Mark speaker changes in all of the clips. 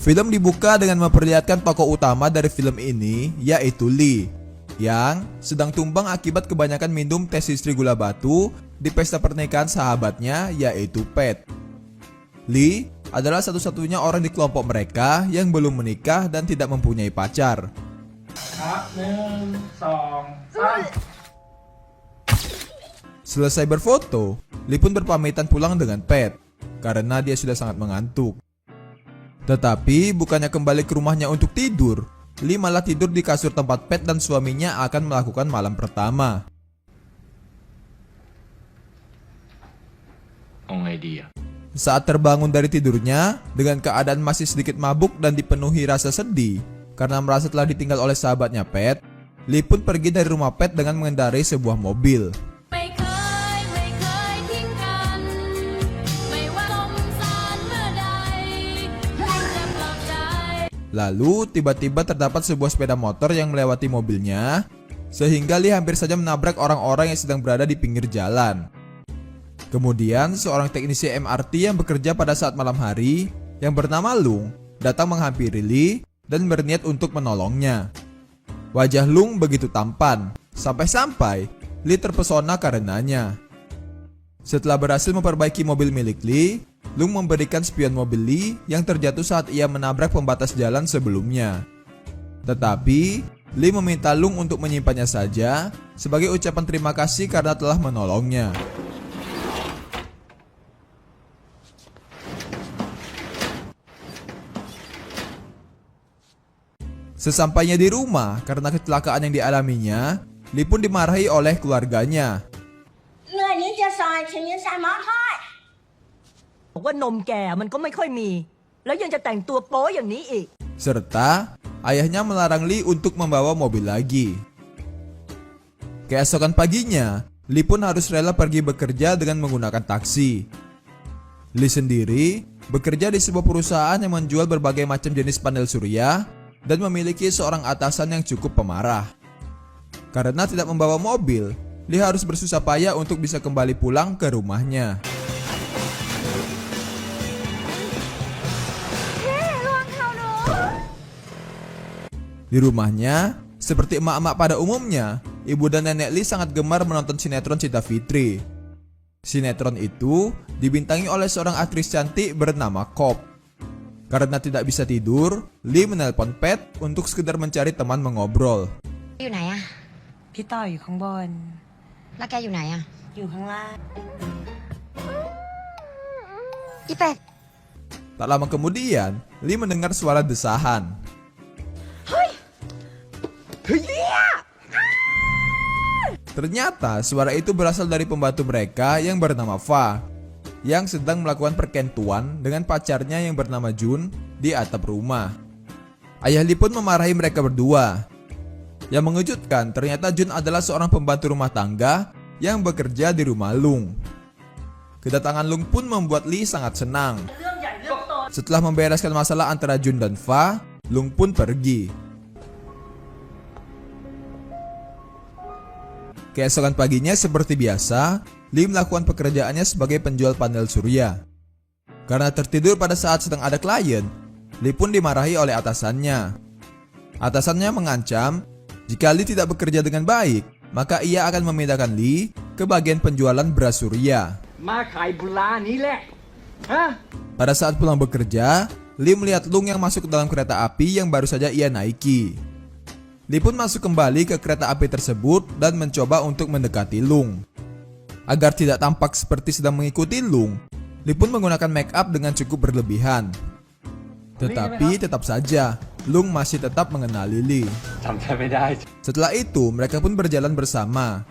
Speaker 1: Film dibuka dengan memperlihatkan tokoh utama dari film ini, yaitu Lee, yang sedang tumbang akibat kebanyakan minum teh istri gula batu di pesta pernikahan sahabatnya, yaitu Pat. Lee adalah satu-satunya orang di kelompok mereka yang belum menikah dan tidak mempunyai pacar. Selesai berfoto, Lee pun berpamitan pulang dengan Pat karena dia sudah sangat mengantuk. Tetapi bukannya kembali ke rumahnya untuk tidur, Lee malah tidur di kasur tempat Pat dan suaminya akan melakukan malam pertama. Saat terbangun dari tidurnya dengan keadaan masih sedikit mabuk dan dipenuhi rasa sedih karena merasa telah ditinggal oleh sahabatnya Pat, Lee pun pergi dari rumah Pat dengan mengendarai sebuah mobil. Lalu tiba-tiba terdapat sebuah sepeda motor yang melewati mobilnya, sehingga Lee hampir saja menabrak orang-orang yang sedang berada di pinggir jalan. Kemudian seorang teknisi MRT yang bekerja pada saat malam hari yang bernama Lung datang menghampiri Lee dan berniat untuk menolongnya. Wajah Lung begitu tampan, sampai-sampai Lee terpesona karenanya. Setelah berhasil memperbaiki mobil milik Lee, Lung memberikan spion mobil Lee yang terjatuh saat ia menabrak pembatas jalan sebelumnya. Tetapi Lee meminta Lung untuk menyimpannya saja sebagai ucapan terima kasih karena telah menolongnya. Sesampainya di rumah karena kecelakaan yang dialaminya, Lee pun dimarahi oleh keluarganya.
Speaker 2: บอกว่านมแกมันก็ไม่ค่อยมีแล้วยังจะแต่งตัวโป๊อย่างนี้อีก
Speaker 1: Serta ayahnya melarang Lee untuk membawa mobil lagi. Keesokan paginya, Lee pun harus rela pergi bekerja dengan menggunakan taksi. Lee sendiri bekerja di sebuah perusahaan yang menjual berbagai macam jenis panel surya dan memiliki seorang atasan yang cukup pemarah. Karena tidak membawa mobil, Lee harus bersusah payah untuk bisa kembali pulang ke rumahnya. Di rumahnya, seperti emak-emak pada umumnya, ibu dan nenek Lee sangat gemar menonton sinetron Cinta Fitri. Sinetron itu dibintangi oleh seorang aktris cantik bernama Kop. Karena tidak bisa tidur, Lee menelpon Pat untuk sekedar mencari teman mengobrol.
Speaker 3: อยู่ไหนอะ
Speaker 2: พี่ต่ออยู่ข้างบน
Speaker 3: แล้วแกอยู่ไหนอะ
Speaker 2: อยู่ข้างล่าง
Speaker 3: อีเป็ด
Speaker 1: Tak lama kemudian, Lee mendengar suara desahan. Ternyata suara itu berasal dari pembantu mereka yang bernama Fa, yang sedang melakukan perkentuan dengan pacarnya yang bernama Jun di atap rumah. Ayah Lee pun memarahi mereka berdua. Yang mengejutkan, ternyata Jun adalah seorang pembantu rumah tangga yang bekerja di rumah Lung. Kedatangan Lung pun membuat Lee sangat senang. Setelah membereskan masalah antara Jun dan Fa, Lung pun pergi. Keesokan paginya seperti biasa, Lee melakukan pekerjaannya sebagai penjual panel surya. Karena tertidur pada saat sedang ada klien, Lee pun dimarahi oleh atasannya. Atasannya mengancam, jika Lee tidak bekerja dengan baik, maka ia akan memindahkan Lee ke bagian penjualan beras surya. Pada saat pulang bekerja, Lee melihat Lung yang masuk ke dalam kereta api yang baru saja ia naiki. Lee pun masuk kembali ke kereta api tersebut dan mencoba untuk mendekati Lung. Agar tidak tampak seperti sedang mengikuti Lung, Lee pun menggunakan make up dengan cukup berlebihan. Tetapi tetap saja, Lung masih tetap mengenali Lee. Setelah itu, mereka pun berjalan bersama.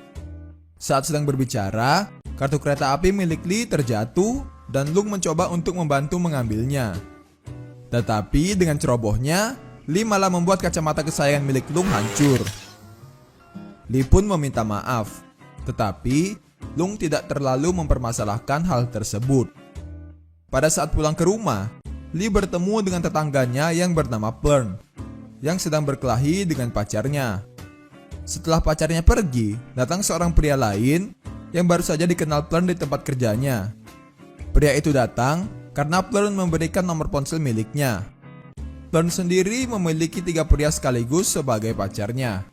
Speaker 1: Saat sedang berbicara, kartu kereta api milik Lee terjatuh dan Lung mencoba untuk membantu mengambilnya. Tetapi dengan cerobohnya, Lee malah membuat kacamata kesayangan milik Lung hancur. Lee pun meminta maaf, tetapi Lung tidak terlalu mempermasalahkan hal tersebut. Pada saat pulang ke rumah, Lee bertemu dengan tetangganya yang bernama Plern, yang sedang berkelahi dengan pacarnya. Setelah pacarnya pergi, datang seorang pria lain yang baru saja dikenal Plern di tempat kerjanya. Pria itu datang karena Plern memberikan nomor ponsel miliknya. Plern sendiri memiliki 3 pria sekaligus sebagai pacarnya.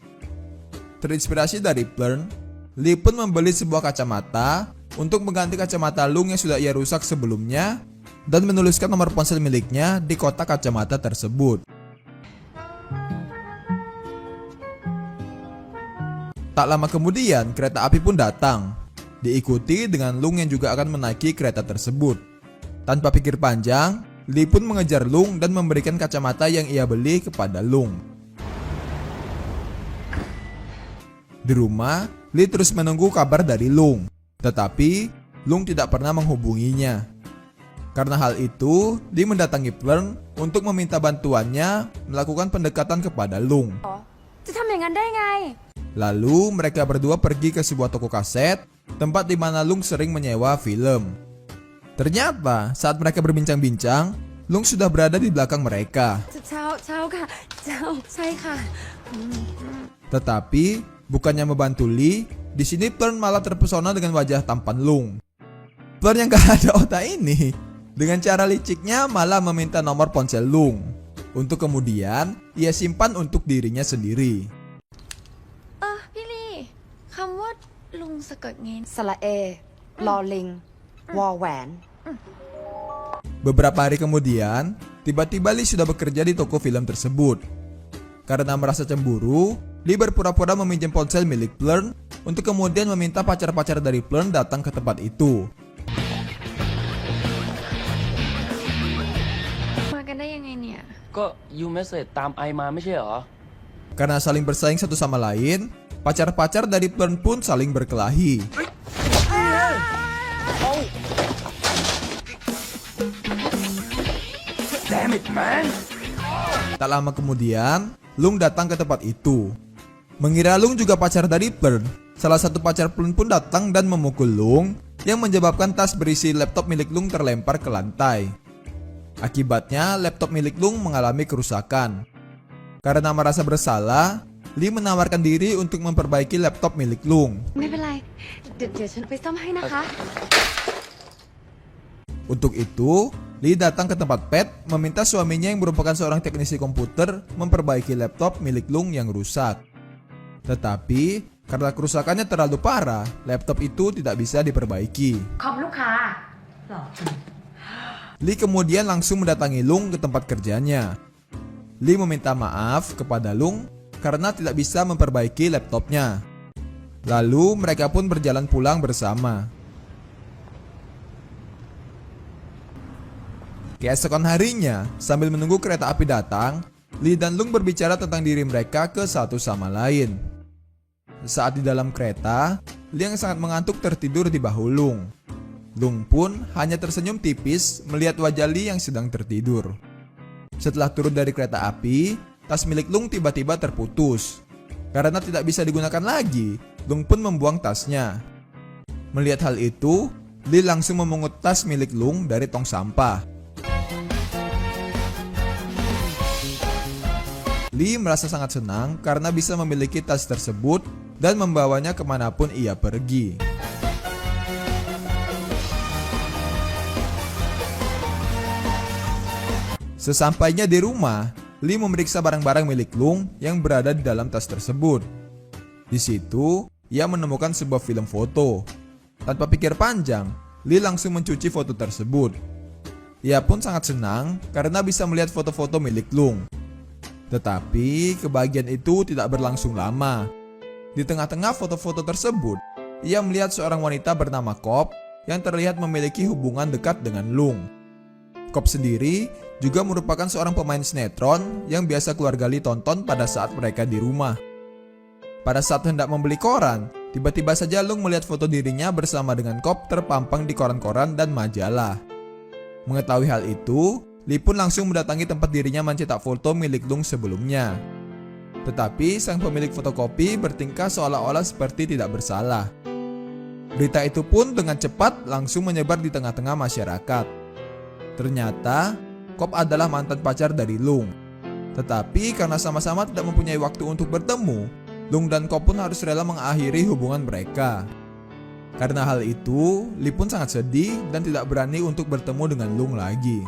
Speaker 1: Terinspirasi dari Plern, Lee pun membeli sebuah kacamata untuk mengganti kacamata Lung yang sudah ia rusak sebelumnya dan menuliskan nomor ponsel miliknya di kotak kacamata tersebut. Tak lama kemudian, kereta api pun datang, diikuti dengan Lung yang juga akan menaiki kereta tersebut. Tanpa pikir panjang, Lee pun mengejar Lung dan memberikan kacamata yang ia beli kepada Lung. Di rumah, Lee terus menunggu kabar dari Lung, tetapi Lung tidak pernah menghubunginya. Karena hal itu, Lee mendatangi Plern untuk meminta bantuannya melakukan pendekatan kepada Lung.
Speaker 4: จะทำอย่างนั้นได้ไง
Speaker 1: Lalu mereka berdua pergi ke sebuah toko kaset, tempat di mana Lung sering menyewa film. Ternyata saat mereka berbincang-bincang, Lung sudah berada di belakang mereka.
Speaker 4: เช้าค่ะเช้าใช่ค่ะ
Speaker 1: Tetapi bukannya membantu Lee, di sini Plern malah terpesona dengan wajah tampan Lung. Plern yang gak ada otak ini, dengan cara liciknya malah meminta nomor ponsel Lung, untuk kemudian ia simpan untuk dirinya sendiri.
Speaker 4: พี่ลีคำว่าลุงสะกดไง
Speaker 3: สระเอ ลอลิง วอแหวน
Speaker 1: Beberapa hari kemudian, tiba-tiba Lee sudah bekerja di toko film tersebut. Karena merasa cemburu, Lee berpura-pura meminjam ponsel milik Plern untuk kemudian meminta pacar-pacar dari Plern datang ke tempat itu.
Speaker 4: มากันได้ยังไงเนี่ย
Speaker 5: ก็ยูเมสเซจตามไอมาไม่ใช่เหรอ
Speaker 1: Karena saling bersaing satu sama lain, pacar-pacar dari Plern pun saling berkelahi.
Speaker 5: Damn it man.
Speaker 1: Tak lama kemudian, Lung datang ke tempat itu. Mengira Lung juga pacar dari Plern, salah satu pacar Plern pun datang dan memukul Lung, yang menyebabkan tas berisi laptop milik Lung terlempar ke lantai. Akibatnya, laptop milik Lung mengalami kerusakan. Karena merasa bersalah, Lee menawarkan diri untuk memperbaiki laptop milik Lung.
Speaker 4: ไม่เป็นไรเดี๋ยวฉันไปซ่อมให้นะคะ
Speaker 1: Untuk itu, Lee datang ke tempat Pat meminta suaminya yang merupakan seorang teknisi komputer memperbaiki laptop milik Lung yang rusak. Tetapi, karena kerusakannya terlalu parah, laptop itu tidak bisa diperbaiki.
Speaker 3: ขอบลูกค้า
Speaker 1: Lee kemudian langsung mendatangi Lung ke tempat kerjanya. Lee meminta maaf kepada Lung karena tidak bisa memperbaiki laptopnya. Lalu mereka pun berjalan pulang bersama. Keesokan harinya, sambil menunggu kereta api datang, Lee dan Lung berbicara tentang diri mereka ke satu sama lain. Saat di dalam kereta, Lee yang sangat mengantuk tertidur di bahu Lung. Lung pun hanya tersenyum tipis melihat wajah Lee yang sedang tertidur. Setelah turun dari kereta api, tas milik Lung tiba-tiba terputus. Karena tidak bisa digunakan lagi, Lung pun membuang tasnya. Melihat hal itu, Lee langsung memungut tas milik Lung dari tong sampah. Lee merasa sangat senang karena bisa memiliki tas tersebut dan membawanya kemanapun ia pergi. Sesampainya di rumah, Lee memeriksa barang-barang milik Lung yang berada di dalam tas tersebut. Di situ, ia menemukan sebuah film foto. Tanpa pikir panjang, Lee langsung mencuci foto tersebut. Ia pun sangat senang karena bisa melihat foto-foto milik Lung. Tetapi kebahagiaan itu tidak berlangsung lama. Di tengah-tengah foto-foto tersebut, ia melihat seorang wanita bernama Kop yang terlihat memiliki hubungan dekat dengan Lung. Kop sendiri juga merupakan seorang pemain sinetron yang biasa keluarga Lee tonton pada saat mereka di rumah. Pada saat hendak membeli koran, tiba-tiba saja Lung melihat foto dirinya bersama dengan Kop terpampang di koran-koran dan majalah. Mengetahui hal itu, Lee pun langsung mendatangi tempat dirinya mencetak foto milik Lung sebelumnya. Tetapi sang pemilik fotokopi bertingkah seolah-olah seperti tidak bersalah. Berita itu pun dengan cepat langsung menyebar di tengah-tengah masyarakat. Ternyata, Kop adalah mantan pacar dari Lung. Tetapi karena sama-sama tidak mempunyai waktu untuk bertemu, Lung dan Kop pun harus rela mengakhiri hubungan mereka. Karena hal itu, Lee pun sangat sedih dan tidak berani untuk bertemu dengan Lung lagi.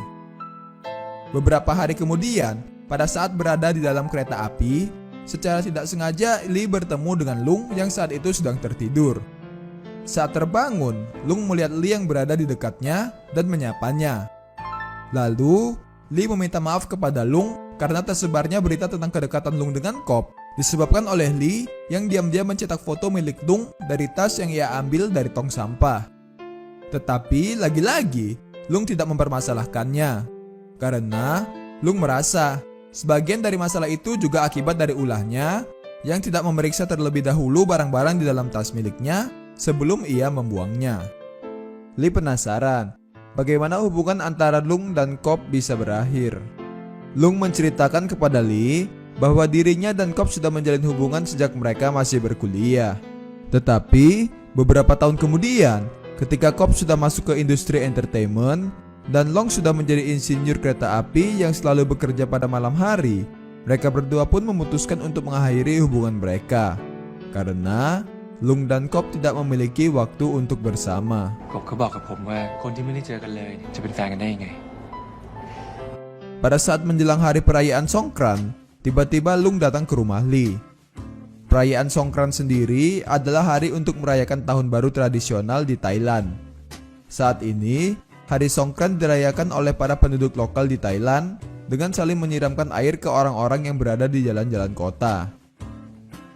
Speaker 1: Beberapa hari kemudian, pada saat berada di dalam kereta api, secara tidak sengaja Lee bertemu dengan Lung yang saat itu sedang tertidur. Saat terbangun, Lung melihat Lee yang berada di dekatnya dan menyapanya. Lalu, Lee meminta maaf kepada Lung karena tersebarnya berita tentang kedekatan Lung dengan Kop disebabkan oleh Lee yang diam-diam mencetak foto milik Lung dari tas yang ia ambil dari tong sampah. Tetapi lagi-lagi, Lung tidak mempermasalahkannya karena Lung merasa sebagian dari masalah itu juga akibat dari ulahnya yang tidak memeriksa terlebih dahulu barang-barang di dalam tas miliknya sebelum ia membuangnya. Lee penasaran bagaimana hubungan antara Lung dan Kop bisa berakhir. Lung menceritakan kepada Lee bahwa dirinya dan Kop sudah menjalin hubungan sejak mereka masih berkuliah. Tetapi beberapa tahun kemudian, ketika Kop sudah masuk ke industri entertainment dan Long sudah menjadi insinyur kereta api yang selalu bekerja pada malam hari, mereka berdua pun memutuskan untuk mengakhiri hubungan mereka karena Lung dan Kop tidak memiliki waktu untuk bersama.
Speaker 6: กบเขาบอกกับผมว่าคนที่ไม่ได้เจอกันเลยเนี่ยจะเป็นแฟนกันได้ยังไง
Speaker 1: Pada saat menjelang hari perayaan Songkran, tiba-tiba Lung datang ke rumah Lee. Perayaan Songkran sendiri adalah hari untuk merayakan tahun baru tradisional di Thailand. Saat ini, hari Songkran dirayakan oleh para penduduk lokal di Thailand dengan saling menyiramkan air ke orang-orang yang berada di jalan-jalan kota.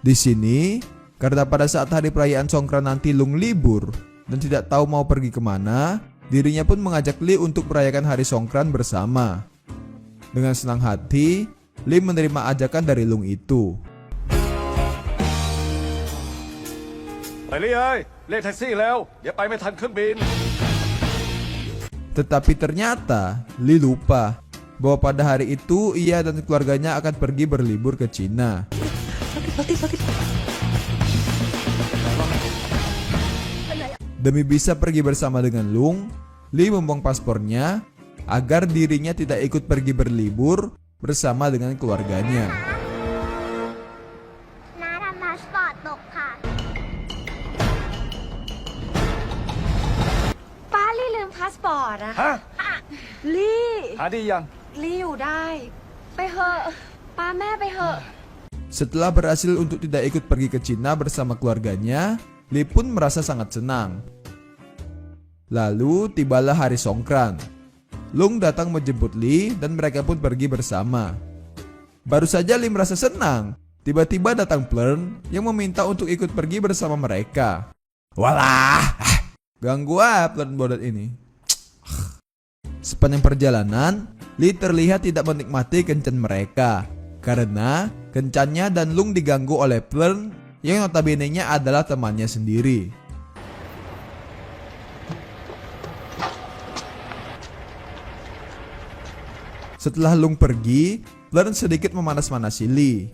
Speaker 1: Di sini, karena pada saat hari perayaan Songkran nanti Lung libur dan tidak tahu mau pergi kemana, dirinya pun mengajak Lee untuk merayakan hari Songkran bersama. Dengan senang hati, Lee menerima ajakan dari Lung itu.
Speaker 7: ไปลี่เอ้ยเรียกแท็กซี่แล้วอย่าไปไม่ทันเครื่องบิน
Speaker 1: Tetapi ternyata Lee lupa bahwa pada hari itu ia dan keluarganya akan pergi berlibur ke Cina. Demi bisa pergi bersama dengan Lung, Lee membuang paspornya agar dirinya tidak ikut pergi berlibur bersama dengan keluarganya.
Speaker 8: น้าทำพาสปอร์ตตกค่ะ
Speaker 3: ป้าลี่ลืมพาสปอร์ตอะ
Speaker 7: ฮะ
Speaker 3: ลี่
Speaker 7: หาดียัง
Speaker 3: ลี่อยู่ได้ ไปเหอะป้าแม่ไปเหอะ
Speaker 1: Setelah berhasil untuk tidak ikut pergi ke Cina bersama keluarganya, Lee pun merasa sangat senang. Lalu tibalah hari Songkran. Lung datang menjemput Lee dan mereka pun pergi bersama. Baru saja Lee merasa senang, tiba-tiba datang Plern yang meminta untuk ikut pergi bersama mereka. Walah, ganggu Plern bodoh ini. Sepanjang perjalanan, Lee terlihat tidak menikmati kencan mereka karena kencannya dan Lung diganggu oleh Plern yang notabene-nya adalah temannya sendiri. Setelah Lung pergi, Plern sedikit memanas-manasi Lee.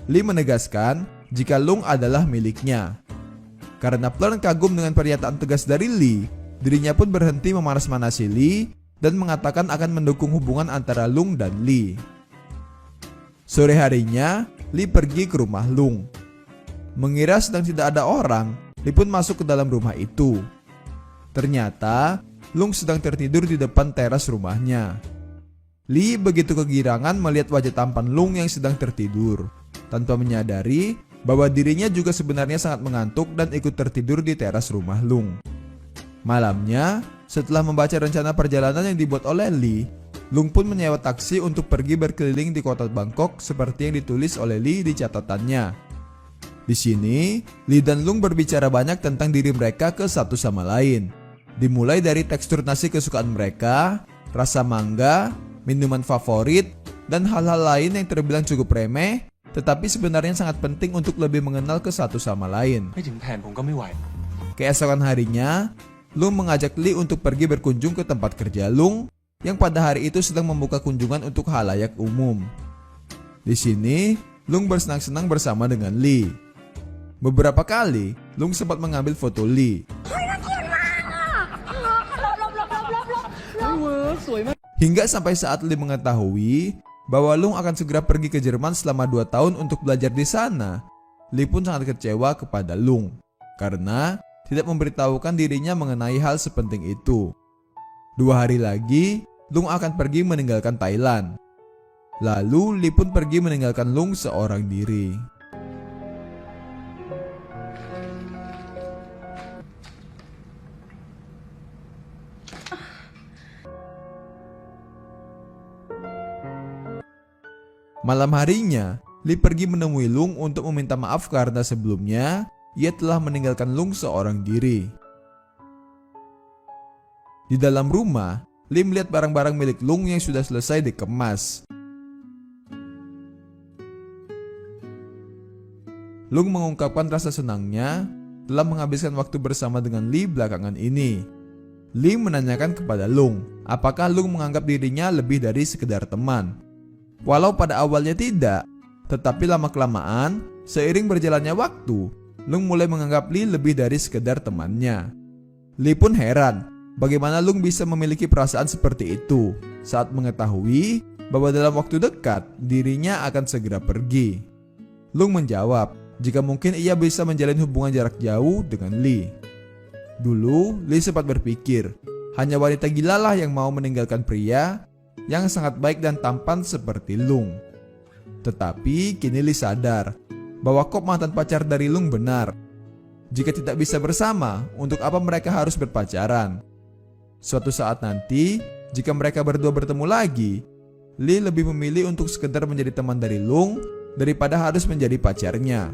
Speaker 1: Lee menegaskan jika Lung adalah miliknya. Karena Plern kagum dengan pernyataan tegas dari Lee, dirinya pun berhenti memanas-manasi Lee dan mengatakan akan mendukung hubungan antara Lung dan Lee. Sore harinya, Lee pergi ke rumah Lung. Mengira sedang tidak ada orang, Lee pun masuk ke dalam rumah itu. Ternyata, Lung sedang tertidur di depan teras rumahnya. Lee begitu kegirangan melihat wajah tampan Lung yang sedang tertidur, tanpa menyadari bahwa dirinya juga sebenarnya sangat mengantuk dan ikut tertidur di teras rumah Lung. Malamnya, setelah membaca rencana perjalanan yang dibuat oleh Lee, Lung pun menyewa taksi untuk pergi berkeliling di kota Bangkok seperti yang ditulis oleh Lee di catatannya. Di sini, Lee dan Lung berbicara banyak tentang diri mereka ke satu sama lain. Dimulai dari tekstur nasi kesukaan mereka, rasa mangga, minuman favorit, dan hal-hal lain yang terbilang cukup remeh, tetapi sebenarnya sangat penting untuk lebih mengenal ke satu sama lain.
Speaker 6: ไม่ถึงแผนผมก็ไม่ไหว
Speaker 1: Keesokan harinya, Lung mengajak Lee untuk pergi berkunjung ke tempat kerja Lung yang pada hari itu sedang membuka kunjungan untuk halayak umum. Di sini, Lung bersenang-senang bersama dengan Lee. Beberapa kali, Lung sempat mengambil foto Lee. Hingga sampai saat Lee mengetahui bahwa Lung akan segera pergi ke Jerman selama 2 tahun untuk belajar di sana, Lee pun sangat kecewa kepada Lung karena tidak memberitahukan dirinya mengenai hal sepenting itu. 2 hari lagi, Lung akan pergi meninggalkan Thailand. Lalu Lee pun pergi meninggalkan Lung seorang diri. Malam harinya, Lee pergi menemui Lung untuk meminta maaf karena sebelumnya ia telah meninggalkan Lung seorang diri. Di dalam rumah, Lee melihat barang-barang milik Lung yang sudah selesai dikemas. Lung mengungkapkan rasa senangnya telah menghabiskan waktu bersama dengan Lee belakangan ini. Lee menanyakan kepada Lung, apakah Lung menganggap dirinya lebih dari sekedar teman. Walau pada awalnya tidak, tetapi lama-kelamaan, seiring berjalannya waktu, Lung mulai menganggap Lee lebih dari sekedar temannya. Lee pun heran bagaimana Lung bisa memiliki perasaan seperti itu saat mengetahui bahwa dalam waktu dekat dirinya akan segera pergi. Lung menjawab jika mungkin ia bisa menjalin hubungan jarak jauh dengan Lee. Dulu, Lee sempat berpikir, hanya wanita gilalah yang mau meninggalkan pria yang sangat baik dan tampan seperti Lung. Tetapi kini Lee sadar bahwa kok mantan pacar dari Lung benar. Jika tidak bisa bersama, untuk apa mereka harus berpacaran? Suatu saat nanti, jika mereka berdua bertemu lagi, Lee lebih memilih untuk sekedar menjadi teman dari Lung daripada harus menjadi pacarnya.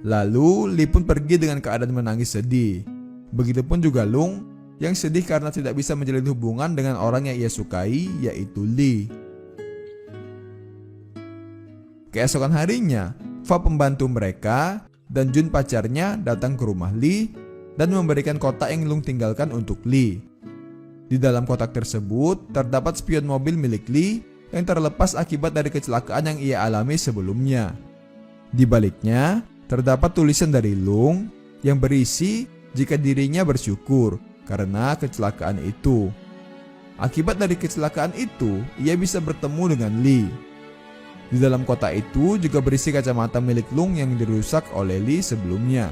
Speaker 1: Lalu Lee pun pergi dengan keadaan menangis sedih. Begitupun juga Lung yang sedih karena tidak bisa menjalin hubungan dengan orang yang ia sukai, yaitu Lee. Keesokan harinya, Fa pembantu mereka dan Jun pacarnya datang ke rumah Lee dan memberikan kotak yang Lung tinggalkan untuk Lee. Di dalam kotak tersebut terdapat spion mobil milik Lee yang terlepas akibat dari kecelakaan yang ia alami sebelumnya. Di baliknya terdapat tulisan dari Lung yang berisi jika dirinya bersyukur karena kecelakaan itu. Akibat dari kecelakaan itu, ia bisa bertemu dengan Lee. Di dalam kotak itu juga berisi kacamata milik Lung yang dirusak oleh Lee sebelumnya.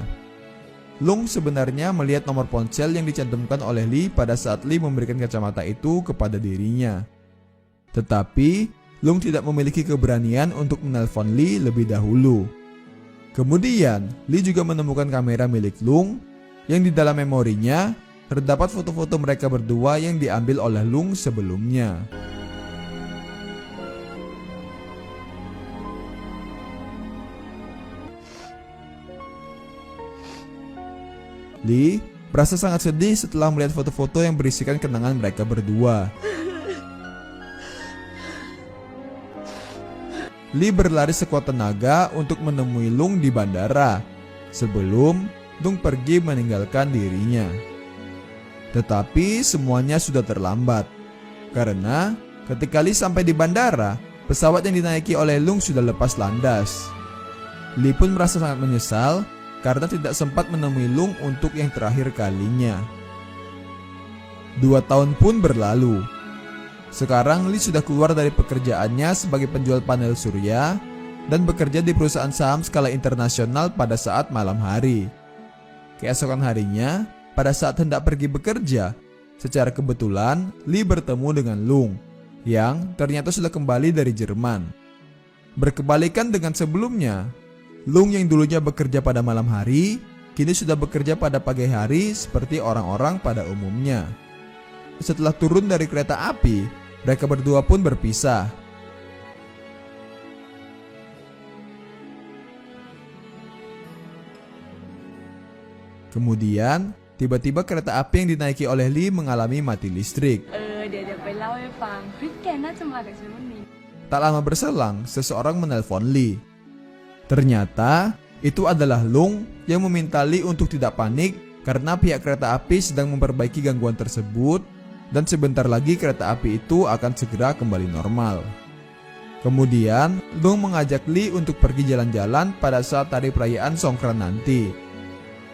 Speaker 1: Lung sebenarnya melihat nomor ponsel yang dicantumkan oleh Lee pada saat Lee memberikan kacamata itu kepada dirinya. Tetapi, Lung tidak memiliki keberanian untuk menelpon Lee lebih dahulu. Kemudian, Lee juga menemukan kamera milik Lung yang di dalam memorinya terdapat foto-foto mereka berdua yang diambil oleh Lung sebelumnya. Lee merasa sangat sedih setelah melihat foto-foto yang berisikan kenangan mereka berdua. Lee berlari sekuat tenaga untuk menemui Lung di bandara sebelum Lung pergi meninggalkan dirinya. Tetapi semuanya sudah terlambat karena ketika Lee sampai di bandara, pesawat yang dinaiki oleh Lung sudah lepas landas. Lee pun merasa sangat menyesal karena tidak sempat menemui Lung untuk yang terakhir kalinya. 2 tahun pun berlalu. Sekarang Lee sudah keluar dari pekerjaannya sebagai penjual panel surya dan bekerja di perusahaan saham skala internasional pada saat malam hari. Keesokan harinya, pada saat hendak pergi bekerja, secara kebetulan Lee bertemu dengan Lung yang ternyata sudah kembali dari Jerman. Berkebalikan dengan sebelumnya, Lung yang dulunya bekerja pada malam hari, kini sudah bekerja pada pagi hari seperti orang-orang pada umumnya. Setelah turun dari kereta api, mereka berdua pun berpisah. Kemudian, tiba-tiba kereta api yang dinaiki oleh Lee mengalami mati listrik.
Speaker 3: เดี๋ยวไปเล่าให้ฟังเฮ้ยแกน่าจะมากับฉันวันนี้
Speaker 1: Tak lama berselang, seseorang menelpon Lee. Ternyata, itu adalah Lung yang meminta Lee untuk tidak panik karena pihak kereta api sedang memperbaiki gangguan tersebut dan sebentar lagi kereta api itu akan segera kembali normal. Kemudian, Lung mengajak Lee untuk pergi jalan-jalan pada saat hari perayaan Songkran nanti.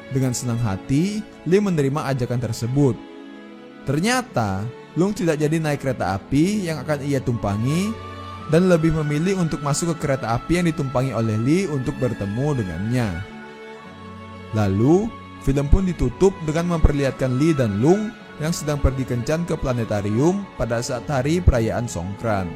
Speaker 1: Dengan senang hati, Lee menerima ajakan tersebut. Ternyata, Lung tidak jadi naik kereta api yang akan ia tumpangi dan lebih memilih untuk masuk ke kereta api yang ditumpangi oleh Lee untuk bertemu dengannya. Lalu, film pun ditutup dengan memperlihatkan Lee dan Lung yang sedang pergi kencan ke planetarium pada saat hari perayaan Songkran.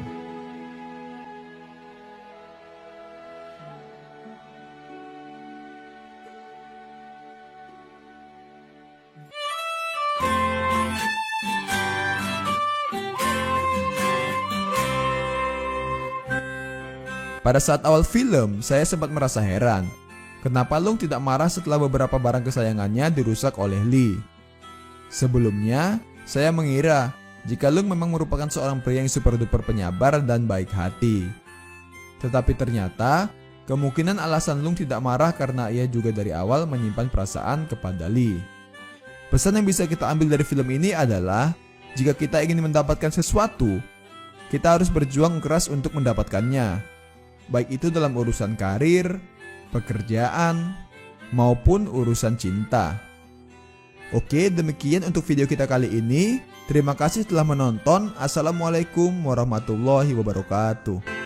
Speaker 1: Pada saat awal film, saya sempat merasa heran. Kenapa Lung tidak marah setelah beberapa barang kesayangannya dirusak oleh Lee? Sebelumnya, saya mengira jika Lung memang merupakan seorang pria yang super duper penyabar dan baik hati. Tetapi ternyata, kemungkinan alasan Lung tidak marah karena ia juga dari awal menyimpan perasaan kepada Lee. Pesan yang bisa kita ambil dari film ini adalah, jika kita ingin mendapatkan sesuatu, kita harus berjuang keras untuk mendapatkannya. Baik itu dalam urusan karir, pekerjaan, maupun urusan cinta. Oke, demikian untuk video kita kali ini. Terima kasih telah menonton. Assalamualaikum warahmatullahi wabarakatuh.